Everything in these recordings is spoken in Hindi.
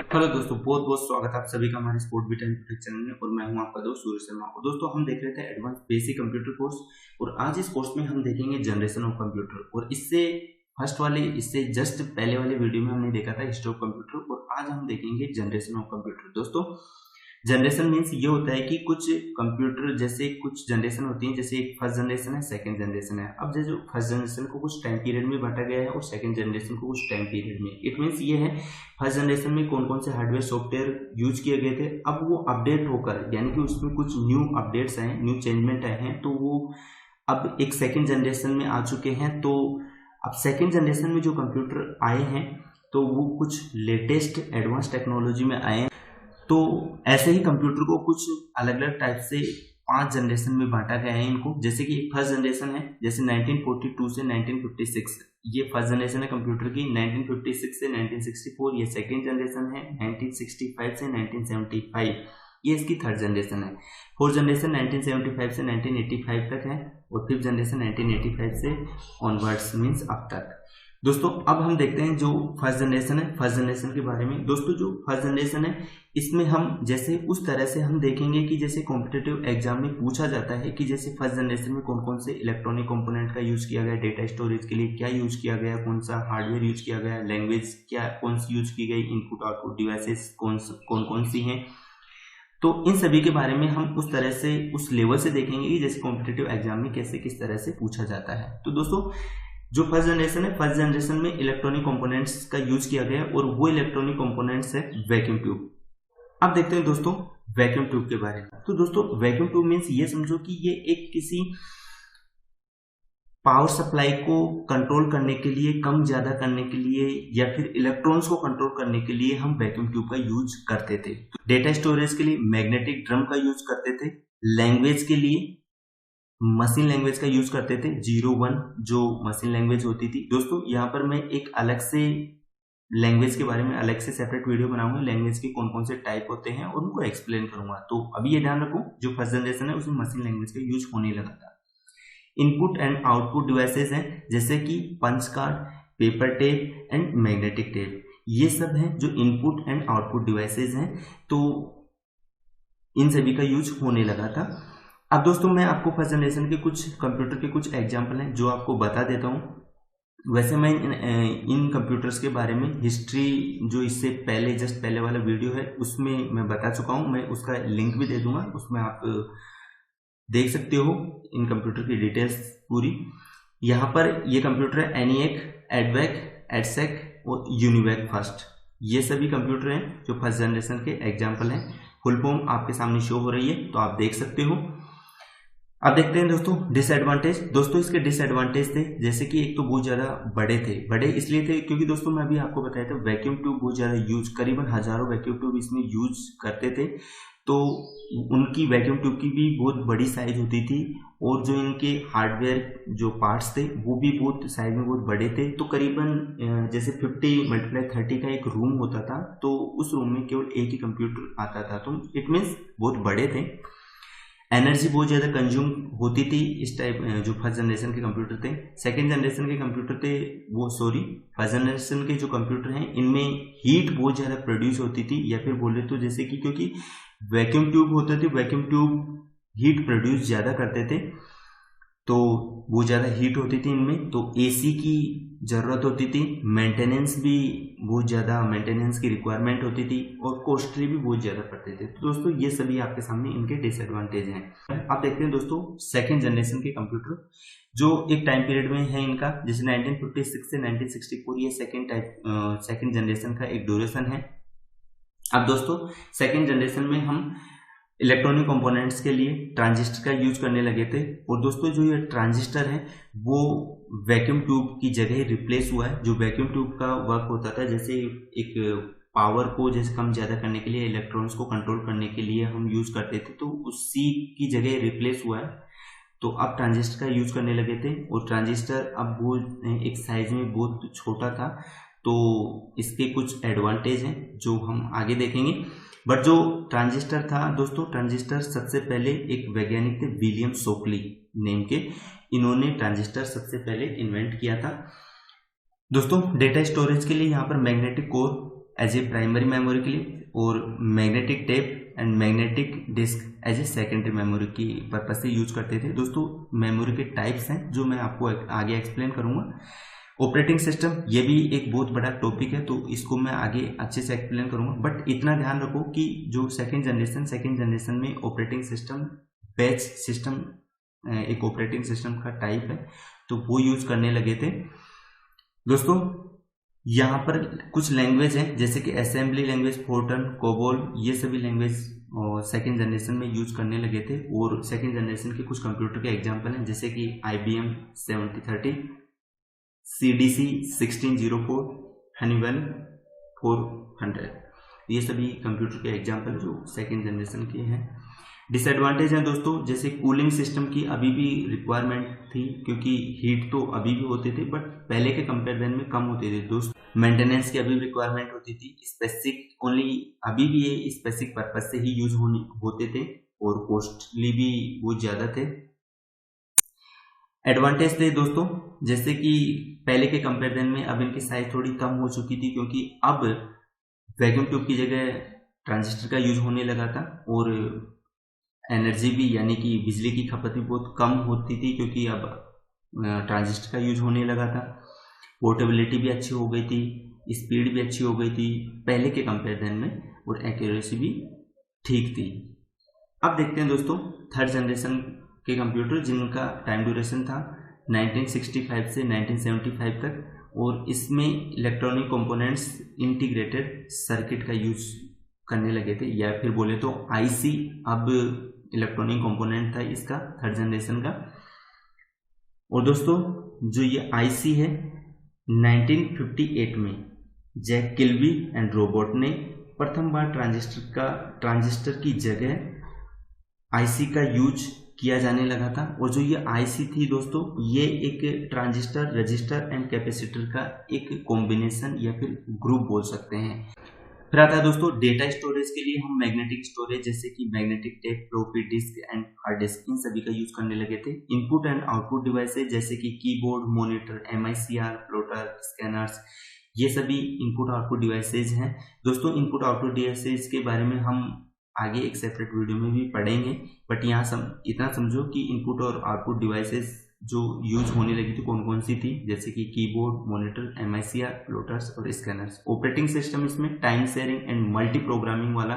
हेलो दोस्तों, बहुत बहुत स्वागत है आप सभी का हमारे स्पोर्ट बीट एंड चैनल में। और मैं हूं आपका दोस्त सूर्य शर्मा। और दोस्तों, हम देख रहे थे एडवांस बेसिक कंप्यूटर कोर्स, और आज इस कोर्स में हम देखेंगे जनरेशन ऑफ कंप्यूटर। और इससे जस्ट पहले वाले वीडियो में हमने देखा था हिस्ट्री ऑफ कंप्यूटर, और आज हम देखेंगे जनरेशन ऑफ कंप्यूटर। दोस्तों, जनरेशन मीन्स ये होता है कि कुछ कंप्यूटर, जैसे कुछ जनरेशन होती है, जैसे एक फर्स्ट जनरेशन है, सेकंड जनरेशन है। अब जैसे फर्स्ट जनरेशन को कुछ टाइम पीरियड में बांटा गया है और सेकंड जनरेशन को कुछ टाइम पीरियड में। इट मीन्स ये है, फर्स्ट जनरेशन में कौन कौन से हार्डवेयर सॉफ्टवेयर यूज किए गए थे, अब वो अपडेट होकर, यानी कि उसमें कुछ न्यू अपडेट्स आए, न्यू चेंजमेंट आए हैं, तो वो अब एक सेकंड जनरेशन में आ चुके हैं। तो अब सेकंड जनरेशन में जो कंप्यूटर आए हैं, तो वो कुछ लेटेस्ट एडवांस टेक्नोलॉजी में आए हैं। तो ऐसे ही कंप्यूटर को कुछ अलग अलग टाइप से 5 जनरेशन में बांटा गया है इनको। जैसे कि एक फर्स्ट जनरेशन है, जैसे 1942 से 1956, ये फर्स्ट जनरेशन है कंप्यूटर की। 1956 से 1964 ये सेकेंड जनरेशन है। 1965 से 1975 ये इसकी थर्ड जनरेशन है। फोर्थ जनरेशन 1975 से 1985 तक है, और फिफ्थ जनरेशन 1985 से ऑनवर्ड्स, मीन्स अब तक। दोस्तों, अब हम देखते हैं जो फर्स्ट जनरेशन है, फर्स्ट जनरेशन के बारे में। दोस्तों, जो फर्स्ट जनरेशन है, इसमें हम जैसे उस तरह से हम देखेंगे कि जैसे कॉम्पिटिटिव एग्जाम में पूछा जाता है कि जैसे फर्स्ट जनरेशन में कौन कौन से इलेक्ट्रॉनिक कंपोनेंट का यूज किया गया, डेटा स्टोरेज के लिए क्या यूज किया गया, कौन सा हार्डवेयर यूज किया गया, लैंग्वेज क्या कौन सी यूज की गई, इनपुट आउटपुट डिवाइसेस कौन सी हैं। तो इन सभी के बारे में हम उस तरह से, उस लेवल से देखेंगे कि जैसे कॉम्पिटिटिव एग्जाम में कैसे किस तरह से पूछा जाता है। तो दोस्तों, जो फर्स्ट जनरेशन है, फर्स्ट जनरेशन में इलेक्ट्रॉनिक कंपोनेंट्स का यूज किया गया है, और वो इलेक्ट्रॉनिक कंपोनेंट्स है वैक्यूम ट्यूब। अब देखते हैं दोस्तों वैक्यूम ट्यूब के बारे में। तो दोस्तों, वैक्यूम ट्यूब मीन्स ये समझो कि ये एक किसी पावर सप्लाई को कंट्रोल करने के लिए, कम ज्यादा करने के लिए, या फिर इलेक्ट्रॉन्स को कंट्रोल करने के लिए हम वैक्यूम ट्यूब का यूज करते थे। डेटा स्टोरेज के लिए मैग्नेटिक ड्रम का यूज करते थे। लैंग्वेज के लिए मशीन लैंग्वेज का यूज करते थे, 01 जो मशीन लैंग्वेज होती थी। दोस्तों, यहाँ पर मैं एक अलग से लैंग्वेज के बारे में अलग से सेपरेट वीडियो बनाऊंगा, लैंग्वेज के कौन कौन से टाइप होते हैं और उनको एक्सप्लेन करूंगा। तो अभी ये ध्यान रखो, जो फर्स्ट जनरेशन है उसमें मशीन लैंग्वेज का यूज होने लगा था। इनपुट एंड आउटपुट डिवाइसेस हैं, जैसे कि punch card, paper tape and magnetic tape. ये सब हैं जो इनपुट एंड आउटपुट डिवाइसेस हैं। तो इन सभी का यूज होने लगा था। अब दोस्तों, मैं आपको फर्स्ट जनरेशन के कुछ कंप्यूटर के कुछ एग्जाम्पल हैं जो आपको बता देता हूँ। वैसे मैं इन कंप्यूटर्स के बारे में हिस्ट्री, जो इससे पहले जस्ट पहले वाला वीडियो है, उसमें मैं बता चुका हूँ। मैं उसका लिंक भी दे दूंगा, उसमें आप देख सकते हो इन कंप्यूटर की डिटेल्स पूरी। यहाँ पर ये कंप्यूटर है एनिएक, एडवेक, एडसेक और यूनिवेक फर्स्ट। ये सभी कंप्यूटर हैं जो फर्स्ट जनरेशन के एग्जाम्पल हैं। फुल फॉर्म आपके सामने शो हो रही है, तो आप देख सकते हो। अब देखते हैं दोस्तों डिसएडवांटेज। दोस्तों, इसके डिसएडवांटेज थे, जैसे कि एक तो बहुत ज्यादा बड़े थे। बड़े इसलिए थे क्योंकि दोस्तों, मैं अभी आपको बताया था वैक्यूम ट्यूब बहुत ज्यादा यूज, करीबन हजारों वैक्यूम ट्यूब इसमें यूज करते थे। तो उनकी वैक्यूम ट्यूब की भी बहुत बड़ी साइज होती थी, और जो इनके हार्डवेयर जो पार्ट्स थे वो भी बहुत साइज में बहुत बड़े थे। तो करीबन जैसे 50x30 का एक रूम होता था, तो उस रूम में केवल एक ही कंप्यूटर आता था। तो इट मीन्स बहुत बड़े थे। एनर्जी बहुत ज़्यादा कंज्यूम होती थी इस टाइप, जो फर्स्ट जनरेशन के कंप्यूटर थे। सेकेंड जनरेशन के कंप्यूटर थे फर्स्ट जनरेशन के जो कंप्यूटर हैं, इनमें हीट बहुत ज़्यादा प्रोड्यूस होती थी, या फिर बोले तो जैसे कि क्योंकि वैक्यूम ट्यूब होते थे, वैक्यूम ट्यूब हीट प्रोड्यूस ज़्यादा करते थे, तो वो ज़्यादा हीट होती थी इनमें। तो एसी की ज़रूरत होती थी, मेंटेनेंस भी बहुत ज़्यादा, मेंटेनेंस की रिक्वायरमेंट होती थी, और कॉस्टली भी बहुत ज़्यादा पड़ते थे। तो दोस्तों, ये सभी आपके सामने इनके डिसएडवांटेज हैं। आप देखते हैं दोस्तों सेकेंड जनरेशन के कंप्यूटर, जो एक टाइम पीरियड में है इनका, जैसे 1956 से 1964 ये सेकेंड जनरेशन का एक ड्यूरेशन है। अब दोस्तों, सेकेंड जनरेशन में हम इलेक्ट्रॉनिक कंपोनेंट्स के लिए ट्रांजिस्टर का यूज करने लगे थे। और दोस्तों, जो ये ट्रांजिस्टर है वो वैक्यूम ट्यूब की जगह रिप्लेस हुआ है। जो वैक्यूम ट्यूब का वर्क होता था, जैसे एक पावर को जैसे कम ज़्यादा करने के लिए, इलेक्ट्रॉन्स को कंट्रोल करने के लिए हम यूज करते थे, तो उसी की जगह रिप्लेस हुआ है। तो अब ट्रांजिस्टर का यूज करने लगे थे, और ट्रांजिस्टर अब वो एक साइज में बहुत छोटा था। तो इसके कुछ एडवांटेज हैं जो हम आगे देखेंगे। बट जो ट्रांजिस्टर था दोस्तों, ट्रांजिस्टर सबसे पहले एक वैज्ञानिक थे विलियम शॉकली नेम के, इन्होंने ट्रांजिस्टर सबसे पहले इन्वेंट किया था। दोस्तों, डेटा स्टोरेज के लिए यहाँ पर magnetic core as a primary memory के लिए और magnetic tape and magnetic disk as a secondary memory की पर्पज से यूज करते थे। दोस्तों मेमोरी के टाइप्स हैं जो मैं आपको आगे एक्सप्लेन करूंगा। ऑपरेटिंग सिस्टम ये भी एक बहुत बड़ा टॉपिक है, तो इसको मैं आगे अच्छे से एक्सप्लेन करूंगा, बट इतना ध्यान रखो कि जो सेकेंड जनरेशन में ऑपरेटिंग सिस्टम बैच सिस्टम एक ऑपरेटिंग सिस्टम का टाइप है, तो वो यूज करने लगे थे। दोस्तों यहाँ पर कुछ लैंग्वेज है जैसे कि असेंबली लैंग्वेज, फोर्टन, कोबोल, ये सभी लैंग्वेज सेकेंड जनरेशन में यूज करने लगे थे। और सेकेंड जनरेशन के कुछ कंप्यूटर के एग्जांपल हैं जैसे कि IBM 7030, CDC 1604, हनीवेल 400, ये सभी कंप्यूटर के एग्जांपल जो सेकेंड जनरेशन के हैं। डिसएडवांटेज है दोस्तों, जैसे कूलिंग सिस्टम की अभी भी रिक्वायरमेंट थी, क्योंकि हीट तो अभी भी होते थे बट पहले के कंपेरिजन में कम होते थे। दोस्तों मेंटेनेंस की अभी रिक्वायरमेंट होती थी, स्पेसिफिक ओनली अभी भी ये स्पेसिफिक पर्पज से ही यूज होते थे और कॉस्टली भी बहुत ज़्यादा थे। एडवांटेज थे दोस्तों, जैसे कि पहले के कंपेरिजन में अब इनकी साइज थोड़ी कम हो चुकी थी, क्योंकि अब वैक्यूम ट्यूब की जगह ट्रांजिस्टर का यूज होने लगा था और एनर्जी भी यानी कि बिजली की खपत भी बहुत कम होती थी, क्योंकि अब ट्रांजिस्टर का यूज होने लगा था। पोर्टेबिलिटी भी अच्छी हो गई थी, स्पीड भी अच्छी हो गई थी पहले के कंपेरिजन में, और एक्यूरेसी भी ठीक थी। अब देखते हैं दोस्तों थर्ड जनरेशन के कंप्यूटर जिनका टाइम ड्यूरेशन था 1965 से 1975 तक, और इसमें इलेक्ट्रॉनिक कंपोनेंट्स इंटीग्रेटेड सर्किट का यूज करने लगे थे, या फिर बोले तो IC अब इलेक्ट्रॉनिक कंपोनेंट था इसका थर्ड जनरेशन का। और दोस्तों जो ये IC है 1958 में जैक किल्बी एंड रोबोट ने प्रथम बार ट्रांजिस्टर की जगह IC का यूज किया जाने लगा था। और जो ये IC थी दोस्तों, ये एक ट्रांजिस्टर, रजिस्टर एंड कैपेसिटर का एक कॉम्बिनेशन या फिर ग्रुप बोल सकते हैं। फिर आता है दोस्तों डेटा स्टोरेज के लिए हम मैग्नेटिक स्टोरेज जैसे कि magnetic tape, floppy disk and hard disk, इन सभी का यूज करने लगे थे। इनपुट एंड आउटपुट डिवाइसेज जैसे कि keyboard, monitor, MICR, plotter, scanners, ये सभी इनपुट आउटपुट डिवाइसेज हैं। दोस्तों इनपुट आउटपुट डिवाइसेज के बारे में हम आगे एक सेपरेट वीडियो में भी पढ़ेंगे, बट यहाँ इतना समझो कि इनपुट और आउटपुट डिवाइसेज जो यूज होने लगी थी कौन कौन सी थी, जैसे कि कीबोर्ड, मॉनिटर, MICR, प्लॉटर्स और स्कैनर्स। ऑपरेटिंग सिस्टम इसमें time sharing and multi programming वाला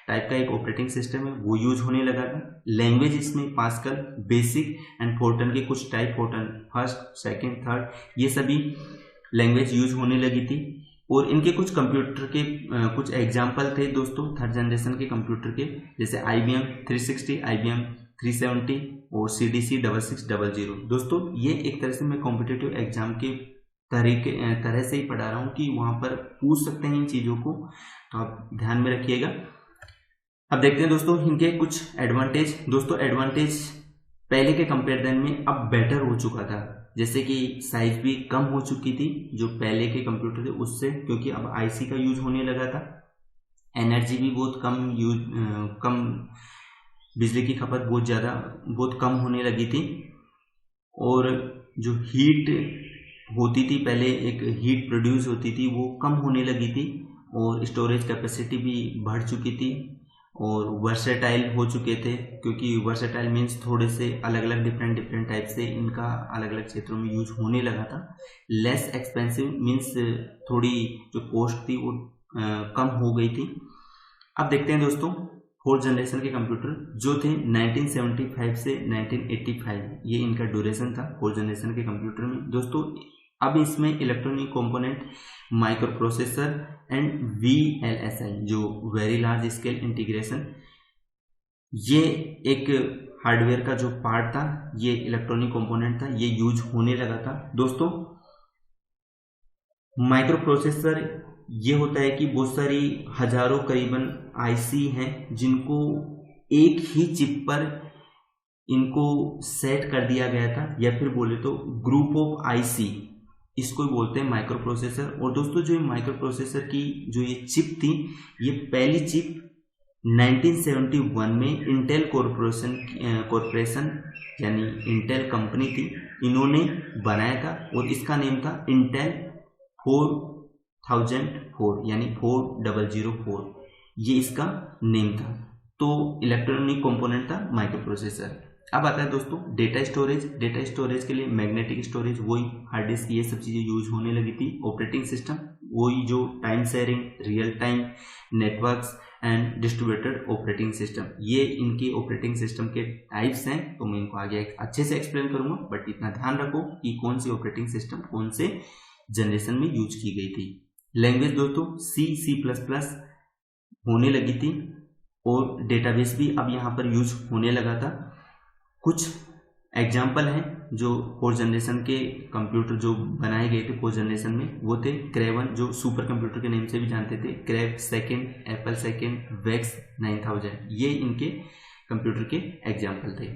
टाइप का एक ऑपरेटिंग सिस्टम है, वो यूज होने लगा था। लैंग्वेज इसमें पास्कल, बेसिक एंड फोर्टन के कुछ type, Fortran first, second, third, ये सभी लैंग्वेज यूज होने लगी थी। और इनके कुछ कंप्यूटर के कुछ एग्जाम्पल थे दोस्तों थर्ड जनरेशन के कंप्यूटर के, जैसे IBM 360, IBM 370 और CDC 6600। दोस्तों ये एक तरह से मैं कॉम्पिटिटिव एग्जाम के तरह से ही पढ़ा रहा हूँ कि वहाँ पर पूछ सकते हैं इन चीज़ों को, तो आप ध्यान में रखिएगा। अब देखते हैं दोस्तों इनके कुछ एडवांटेज। दोस्तों एडवांटेज पहले के कंपेरिजन में अब बेटर हो चुका था, जैसे कि साइज भी कम हो चुकी थी जो पहले के कंप्यूटर थे उससे, क्योंकि अब IC का यूज होने लगा था। एनर्जी भी बहुत कम बिजली की खपत बहुत कम होने लगी थी, और जो हीट होती थी पहले, एक हीट प्रोड्यूस होती थी, वो कम होने लगी थी, और स्टोरेज कैपेसिटी भी बढ़ चुकी थी, और वर्सेटाइल हो चुके थे, क्योंकि वर्सेटाइल मीन्स थोड़े से अलग अलग डिफरेंट टाइप से इनका अलग अलग क्षेत्रों में यूज होने लगा था। लेस एक्सपेंसिव मीन्स थोड़ी जो कॉस्ट थी वो कम हो गई थी। अब देखते हैं दोस्तों फोर्थ जनरेशन के कंप्यूटर जो थे 1975 से 1985, ये इनका ड्यूरेशन था फोर्थ जनरेशन के कंप्यूटर में। दोस्तों अब इसमें electronic component, micro processor and VLSI जो वेरी लार्ज स्केल इंटीग्रेशन, ये एक हार्डवेयर का जो पार्ट था, ये इलेक्ट्रॉनिक कंपोनेंट था, ये यूज होने लगा था। दोस्तों माइक्रो प्रोसेसर ये होता है कि बहुत सारी हजारों करीबन IC हैं जिनको एक ही चिप पर इनको सेट कर दिया गया था, या फिर बोले तो ग्रुप ऑफ IC, इसको बोलते हैं माइक्रो प्रोसेसर। और दोस्तों जो माइक्रो प्रोसेसर की जो ये चिप थी, ये पहली चिप 1971 में इंटेल कॉरपोरेशन यानी इंटेल कंपनी थी, इन्होंने बनाया था, और इसका नेम था इंटेल 4004 यानी 4004 ये इसका नेम था। तो इलेक्ट्रॉनिक कंपोनेंट था माइक्रो प्रोसेसर। अब आता है दोस्तों डेटा स्टोरेज। डेटा स्टोरेज के लिए मैग्नेटिक स्टोरेज, वही हार्ड डिस्क, ये सब चीज़ें यूज होने लगी थी। ऑपरेटिंग सिस्टम वही जो time sharing, real time networks and distributed operating system, ये इनके ऑपरेटिंग सिस्टम के टाइप्स हैं। तो मैं इनको आगे अच्छे से एक्सप्लेन करूंगा, बट इतना ध्यान रखो कि कौन सी ऑपरेटिंग सिस्टम कौन से जनरेशन में यूज की गई थी। लैंग्वेज दोस्तों C++ होने लगी थी और डेटाबेस भी अब यहाँ पर यूज होने लगा था। कुछ एग्जाम्पल हैं जो 4th जनरेशन के कंप्यूटर जो बनाए गए थे 4th जनरेशन में, वो थे क्रेवन जो सुपर कंप्यूटर के नेम से भी जानते थे, Cray second, Apple second, VAX 9000, ये इनके कंप्यूटर के एग्जाम्पल थे।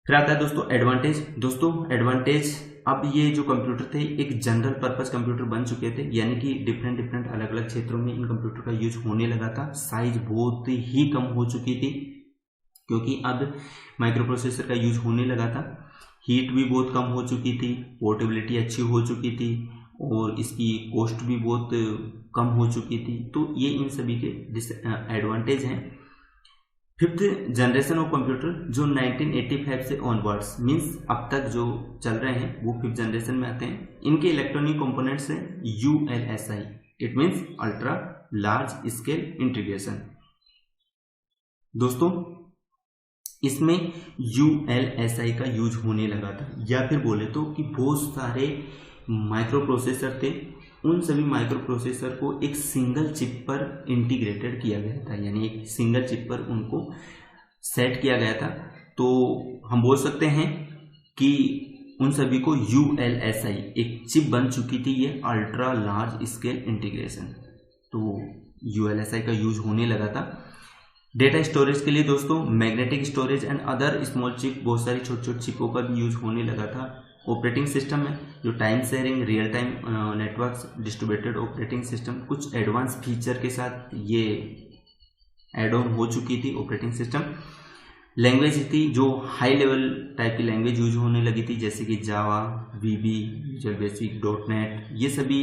फिर आता है दोस्तों एडवांटेज। दोस्तों एडवांटेज, अब ये जो कंप्यूटर थे एक जनरल पर्पस कंप्यूटर बन चुके थे, यानी कि डिफरेंट अलग अलग क्षेत्रों में इन कंप्यूटर का यूज होने लगा था। साइज बहुत ही कम हो चुकी थी क्योंकि अब माइक्रो प्रोसेसर का यूज होने लगा था। हीट भी बहुत कम हो चुकी थी, पोर्टेबिलिटी अच्छी हो चुकी थी और इसकी कॉस्ट भी बहुत कम हो चुकी थी। तो ये इन सभी के एडवांटेज हैं। 5th जनरेशन ऑफ कंप्यूटर जो 1985 से ऑनवर्ड्स मीन्स अब तक जो चल रहे हैं वो 5th जनरेशन में आते हैं। इनके इलेक्ट्रॉनिक कंपोनेंट्स हैं ULSI, it means ultra large scale integration. दोस्तों इसमें ULSI का यूज होने लगा था, या फिर बोले तो कि बहुत सारे माइक्रो प्रोसेसर थे, उन सभी माइक्रो प्रोसेसर को एक सिंगल चिप पर इंटीग्रेटेड किया गया था, यानी एक सिंगल चिप पर उनको सेट किया गया था। तो हम बोल सकते हैं कि उन सभी को ULSI एक चिप बन चुकी थी, ये अल्ट्रा लार्ज स्केल इंटीग्रेशन। तो ULSI का यूज होने लगा था। डेटा स्टोरेज के लिए दोस्तों magnetic storage and other small chip, बहुत सारी छोटी छोटी चिपों का भी यूज होने लगा था। ऑपरेटिंग सिस्टम में जो time sharing, real time networks, distributed operating system, कुछ एडवांस फीचर के साथ ये एड ऑन हो चुकी थी ऑपरेटिंग सिस्टम। लैंग्वेज थी जो हाई लेवल टाइप की लैंग्वेज यूज होने लगी थी, जैसे कि जावा, VB, विजुअल बेसिक, .NET, ये सभी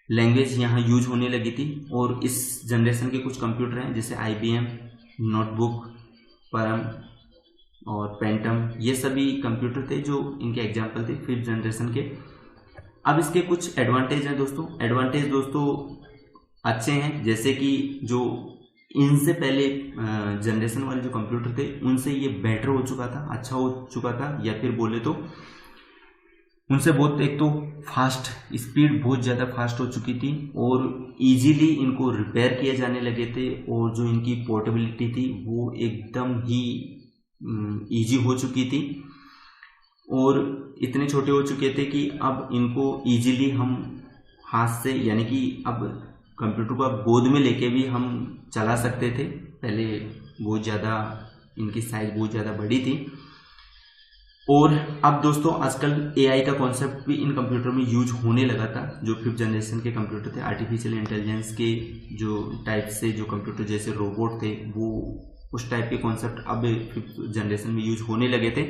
लैंग्वेज यहाँ यूज होने लगी थी। और इस जनरेशन के कुछ कंप्यूटर हैं जैसे IBM, नोटबुक, परम और पेंटम, ये सभी कंप्यूटर थे जो इनके एग्जाम्पल थे 5th जनरेशन के। अब इसके कुछ एडवांटेज हैं दोस्तों। एडवांटेज दोस्तों अच्छे हैं, जैसे कि जो इनसे पहले जनरेशन वाले जो कंप्यूटर थे उनसे ये बेटर हो चुका था, अच्छा हो चुका था, या फिर बोले तो उनसे बहुत, एक तो फास्ट स्पीड बहुत ज़्यादा फास्ट हो चुकी थी और इजीली इनको रिपेयर किए जाने लगे थे, और जो इनकी पोर्टेबिलिटी थी वो एकदम ही इजी हो चुकी थी और इतने छोटे हो चुके थे कि अब इनको इजीली हम हाथ से, यानी कि अब कंप्यूटर को अब गोद में लेके भी हम चला सकते थे। पहले बहुत ज़्यादा इनकी साइज बहुत ज़्यादा बड़ी थी। और अब दोस्तों आजकल AI का कॉन्सेप्ट भी इन कंप्यूटर में यूज होने लगा था। जो 5th जनरेशन के कंप्यूटर थे, आर्टिफिशियल इंटेलिजेंस के जो टाइप से जो कंप्यूटर जैसे रोबोट थे, वो उस टाइप के कॉन्सेप्ट अब 5th जनरेशन में यूज होने लगे थे।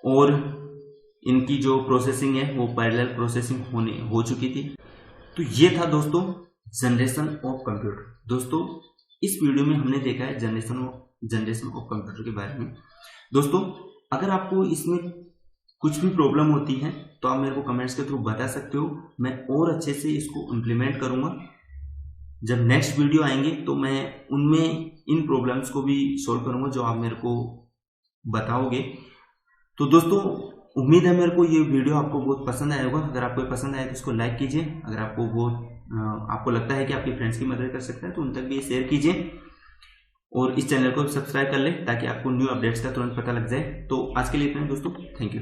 और इनकी जो प्रोसेसिंग है वो पैरेलल प्रोसेसिंग हो चुकी थी। तो ये था दोस्तों जनरेशन ऑफ कंप्यूटर। दोस्तों इस वीडियो में हमने देखा है जनरेशन ऑफ कंप्यूटर के बारे में। दोस्तों अगर आपको इसमें कुछ भी प्रॉब्लम होती है तो आप मेरे को कमेंट्स के थ्रू बता सकते हो, मैं और अच्छे से इसको इम्प्लीमेंट करूंगा। जब नेक्स्ट वीडियो आएंगे तो मैं उनमें इन प्रॉब्लम्स को भी सॉल्व करूंगा जो आप मेरे को बताओगे। तो दोस्तों उम्मीद है मेरे को ये वीडियो आपको बहुत पसंद आया होगा। अगर आपको पसंद आया तो इसको लाइक कीजिए। अगर आपको लगता है कि आपके फ्रेंड्स की मदद कर सकता है तो उन तक भी शेयर कीजिए और इस चैनल को सब्सक्राइब कर ले ताकि आपको न्यू अपडेट्स का तुरंत पता लग जाए। तो आज के लिए इतना दोस्तों, थैंक यू।